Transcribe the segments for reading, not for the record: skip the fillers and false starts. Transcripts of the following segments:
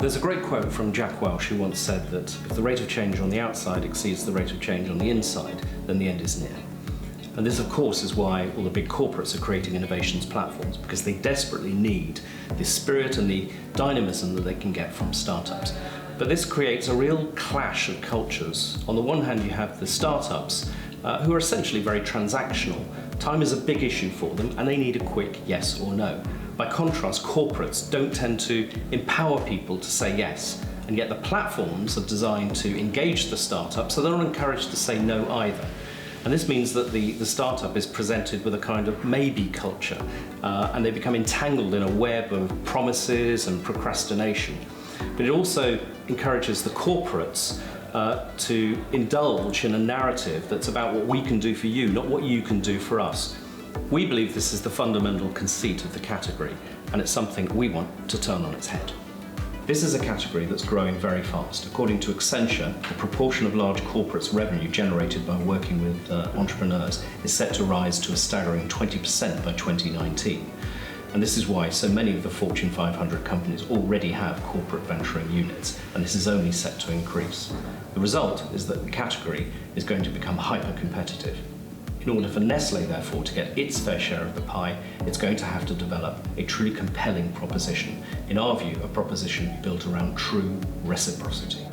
There's a great quote from Jack Welch who once said that if the rate of change on the outside exceeds the rate of change on the inside, then the end is near. And this, of course, is why all the big corporates are creating innovations platforms, because they desperately need the spirit and the dynamism that they can get from startups. But this creates a real clash of cultures. On the one hand, you have the startups who are essentially very transactional. Time is a big issue for them, and they need a quick yes or no. By contrast, corporates don't tend to empower people to say yes, and yet the platforms are designed to engage the startup, so they're not encouraged to say no either. And this means that the startup is presented with a kind of maybe culture, and they become entangled in a web of promises and procrastination. But it also encourages the corporates to indulge in a narrative that's about what we can do for you, not what you can do for us. We believe this is the fundamental conceit of the category, and it's something we want to turn on its head. This is a category that's growing very fast. According to Accenture, the proportion of large corporates' revenue generated by working with entrepreneurs is set to rise to a staggering 20% by 2019. And this is why so many of the Fortune 500 companies already have corporate venturing units, and this is only set to increase. The result is that the category is going to become hyper-competitive. In order for Nestlé, therefore, to get its fair share of the pie, it's going to have to develop a truly compelling proposition. In our view, a proposition built around true reciprocity.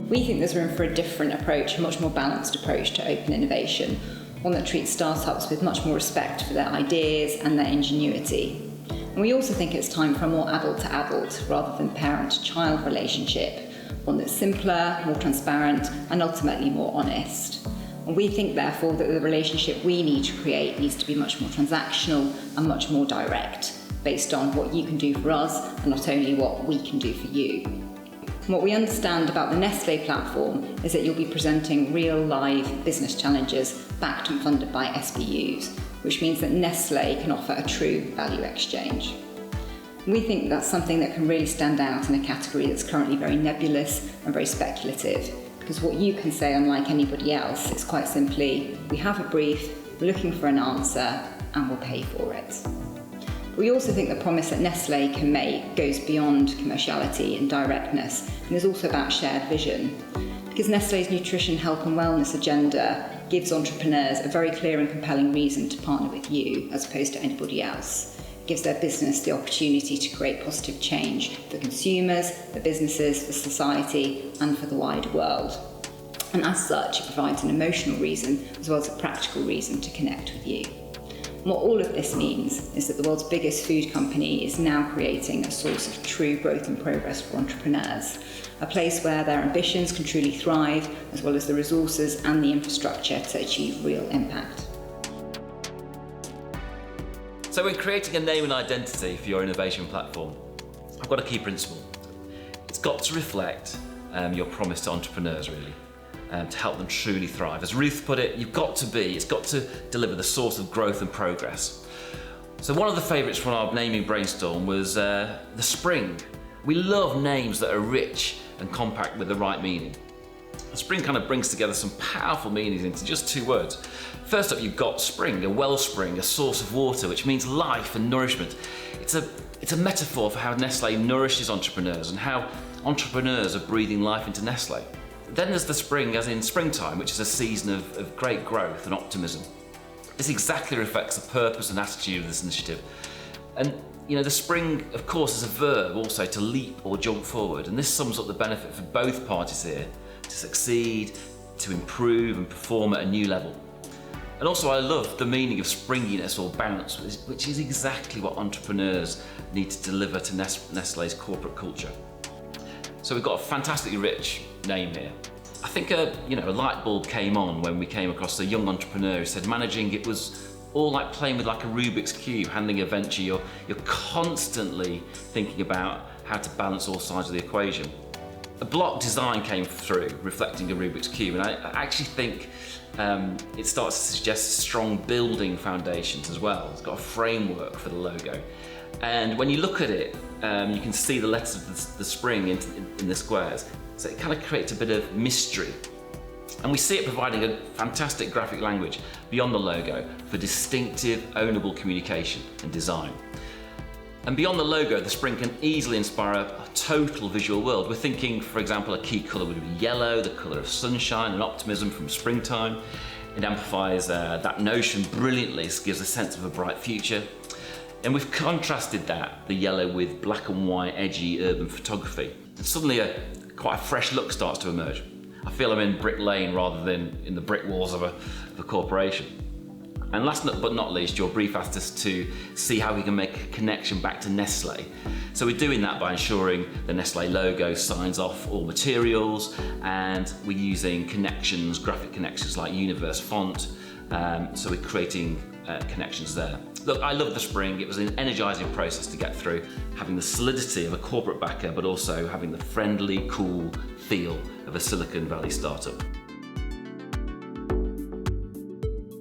We think there's room for a different approach, a much more balanced approach to open innovation, one that treats startups with much more respect for their ideas and their ingenuity. And we also think it's time for a more adult-to-adult rather than parent-to-child relationship, one that's simpler, more transparent, and ultimately more honest. And we think, therefore, that the relationship we need to create needs to be much more transactional and much more direct, based on what you can do for us and not only what we can do for you. And what we understand about the Nestlé platform is that you'll be presenting real live business challenges backed and funded by SBUs, which means that Nestlé can offer a true value exchange. We think that's something that can really stand out in a category that's currently very nebulous and very speculative, because what you can say, unlike anybody else, is quite simply, we have a brief, we're looking for an answer, and we'll pay for it. We also think the promise that Nestlé can make goes beyond commerciality and directness, and is also about shared vision, because Nestlé's nutrition, health and wellness agenda gives entrepreneurs a very clear and compelling reason to partner with you as opposed to anybody else. Gives their business the opportunity to create positive change for consumers, for businesses, for society, and for the wider world. And as such, it provides an emotional reason as well as a practical reason to connect with you. And what all of this means is that the world's biggest food company is now creating a source of true growth and progress for entrepreneurs, a place where their ambitions can truly thrive, as well as the resources and the infrastructure to achieve real impact. So when creating a name and identity for your innovation platform, I've got a key principle. It's got to reflect your promise to entrepreneurs, really, to help them truly thrive. As Ruth put it, it's got to deliver the source of growth and progress. So one of the favourites from our naming brainstorm was the spring. We love names that are rich and compact with the right meaning. The spring kind of brings together some powerful meanings into just 2 words. First up, you've got spring, a wellspring, a source of water, which means life and nourishment. It's a metaphor for how Nestlé nourishes entrepreneurs and how entrepreneurs are breathing life into Nestlé. Then there's the spring, as in springtime, which is a season of great growth and optimism. This exactly reflects the purpose and attitude of this initiative. And the spring, of course, is a verb also to leap or jump forward, and this sums up the benefit for both parties here to succeed, to improve and perform at a new level. And also I love the meaning of springiness or bounce, which is exactly what entrepreneurs need to deliver to Nestlé's corporate culture. So we've got a fantastically rich name here. I think a light bulb came on when we came across a young entrepreneur who said managing it was all like playing with like a Rubik's Cube, handling a venture. You're constantly thinking about how to balance all sides of the equation. A block design came through, reflecting a Rubik's Cube, and I actually think it starts to suggest strong building foundations as well. It's got a framework for the logo. And when you look at it, you can see the letters of the spring in the squares. So it kind of creates a bit of mystery. And we see it providing a fantastic graphic language beyond the logo for distinctive, ownable communication and design. And beyond the logo, the spring can easily inspire a total visual world. We're thinking, for example, a key colour would be yellow, the colour of sunshine and optimism from springtime. It amplifies that notion brilliantly, gives a sense of a bright future. And we've contrasted the yellow with black and white, edgy urban photography. And suddenly quite a fresh look starts to emerge. I feel I'm in Brick Lane rather than in the brick walls of a corporation. And last but not least, your brief asked us to see how we can make a connection back to Nestlé. So we're doing that by ensuring the Nestlé logo signs off all materials, and we're using connections, graphic connections like Universe font. So we're creating connections there. Look, I love the spring. It was an energising process to get through, having the solidity of a corporate backer, but also having the friendly, cool feel of a Silicon Valley startup.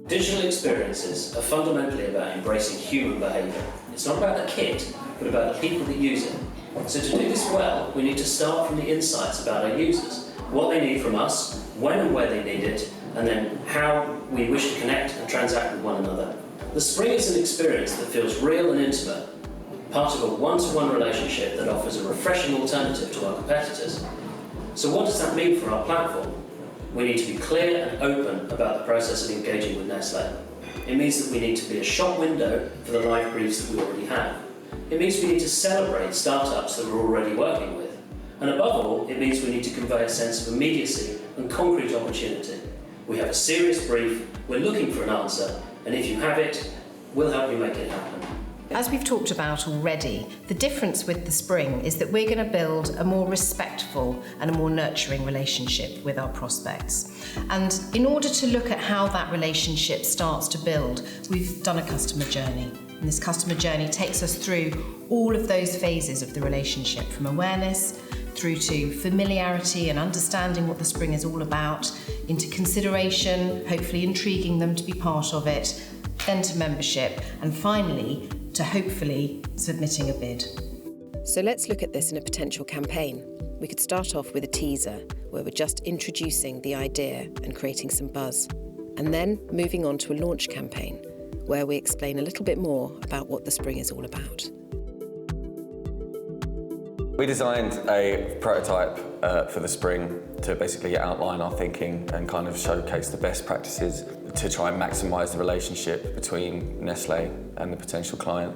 Digital experiences are fundamentally about embracing human behaviour. It's not about the kit, but about the people that use it. So to do this well, we need to start from the insights about our users, what they need from us, when and where they need it, and then how we wish to connect and transact with one another. The spring is an experience that feels real and intimate, part of a one-to-one relationship that offers a refreshing alternative to our competitors. So what does that mean for our platform? We need to be clear and open about the process of engaging with Nestlé. It means that we need to be a shop window for the live briefs that we already have. It means we need to celebrate startups that we're already working with. And above all, it means we need to convey a sense of immediacy and concrete opportunity. We have a serious brief, we're looking for an answer, and if you have it, we'll help you make it happen. As we've talked about already, the difference with the spring is that we're going to build a more respectful and a more nurturing relationship with our prospects. And in order to look at how that relationship starts to build, we've done a customer journey. And this customer journey takes us through all of those phases of the relationship, from awareness through to familiarity and understanding what the spring is all about, into consideration, hopefully intriguing them to be part of it, then to membership, and finally to hopefully submitting a bid. So let's look at this in a potential campaign. We could start off with a teaser where we're just introducing the idea and creating some buzz, and then moving on to a launch campaign where we explain a little bit more about what the spring is all about. We designed a prototype for the spring to basically outline our thinking and kind of showcase the best practices to try and maximise the relationship between Nestlé and the potential client.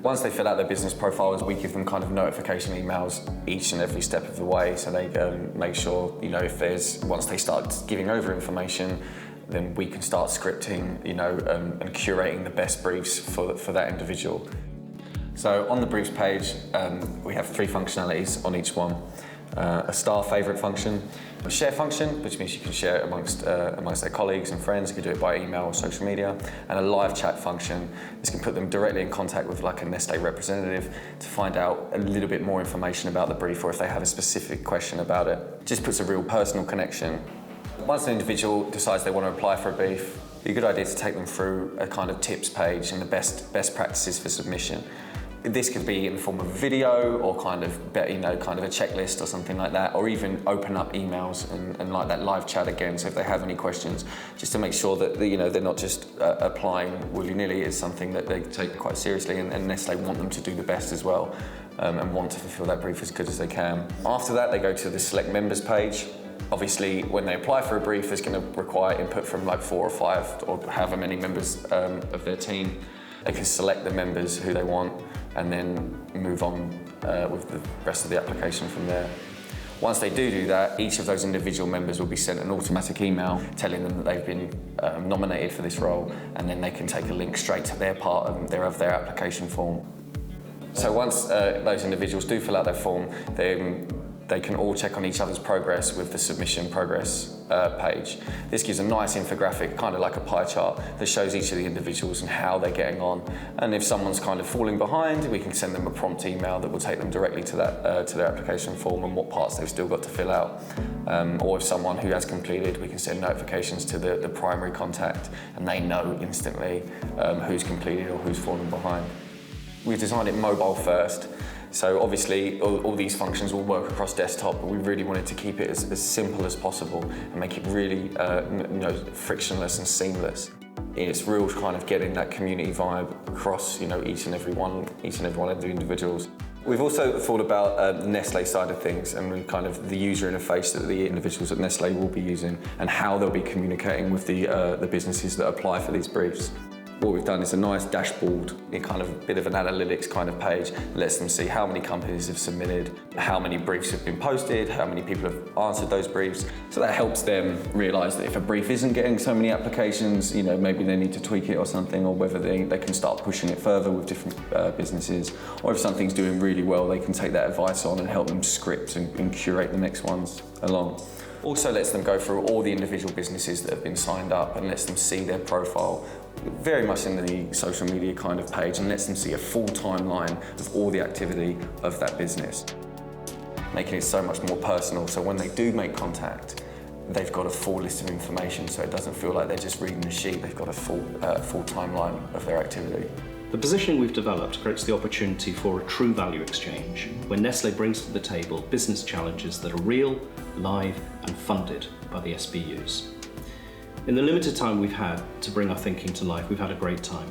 Once they fill out their business profiles, we give them kind of notification emails each and every step of the way, so they make sure, if once they start giving over information, then we can start scripting, and curating the best briefs for that individual. So on the briefs page, we have 3 functionalities on each one. A star favourite function, a share function, which means you can share it amongst their colleagues and friends. You can do it by email or social media, and a live chat function. This can put them directly in contact with like a Nestlé representative to find out a little bit more information about the brief, or if they have a specific question about it. Just puts a real personal connection. Once an individual decides they want to apply for a brief, it's a good idea to take them through a kind of tips page and the best practices for submission. This could be in the form of video, or kind of a checklist or something like that, or even open up emails and like that live chat again. So if they have any questions, just to make sure that they're not just applying willy-nilly. It's something that they take quite seriously, and Nestlé want them to do the best as well, and want to fulfil that brief as good as they can. After that, they go to the select members page. Obviously, when they apply for a brief, it's going to require input from like 4 or 5 or however many members of their team. They can select the members who they want and then move on with the rest of the application from there. Once they do that, each of those individual members will be sent an automatic email telling them that they've been nominated for this role, and then they can take a link straight to their part of their application form. So once those individuals do fill out their form, they can all check on each other's progress with the submission progress page. This gives a nice infographic, kind of like a pie chart, that shows each of the individuals and how they're getting on. And if someone's kind of falling behind, we can send them a prompt email that will take them directly to their application form and what parts they've still got to fill out. Or if someone who has completed, we can send notifications to the primary contact, and they know instantly who's completed or who's fallen behind. We've designed it mobile first. So obviously all these functions will work across desktop, but we really wanted to keep it as simple as possible and make it really frictionless and seamless. It's real kind of getting that community vibe across, each and every one of the individuals. We've also thought about the Nestlé side of things and kind of the user interface that the individuals at Nestlé will be using and how they'll be communicating with the businesses that apply for these briefs. What we've done is a nice dashboard, a kind of a bit of an analytics kind of page, that lets them see how many companies have submitted, how many briefs have been posted, how many people have answered those briefs. So that helps them realise that if a brief isn't getting so many applications, maybe they need to tweak it or something, or whether they can start pushing it further with different businesses. Or if something's doing really well, they can take that advice on and help them script and curate the next ones along. Also lets them go through all the individual businesses that have been signed up and lets them see their profile very much in the social media kind of page and lets them see a full timeline of all the activity of that business, making it so much more personal. So when they do make contact, they've got a full list of information, so it doesn't feel like they're just reading a sheet. They've got a full timeline of their activity. The positioning we've developed creates the opportunity for a true value exchange, where Nestlé brings to the table business challenges that are real, live and funded by the SBUs. In the limited time we've had to bring our thinking to life, we've had a great time.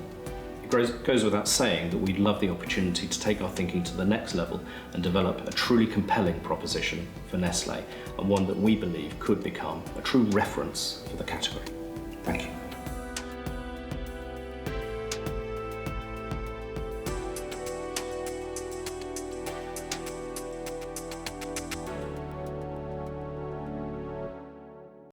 It goes without saying that we'd love the opportunity to take our thinking to the next level and develop a truly compelling proposition for Nestlé, and one that we believe could become a true reference for the category.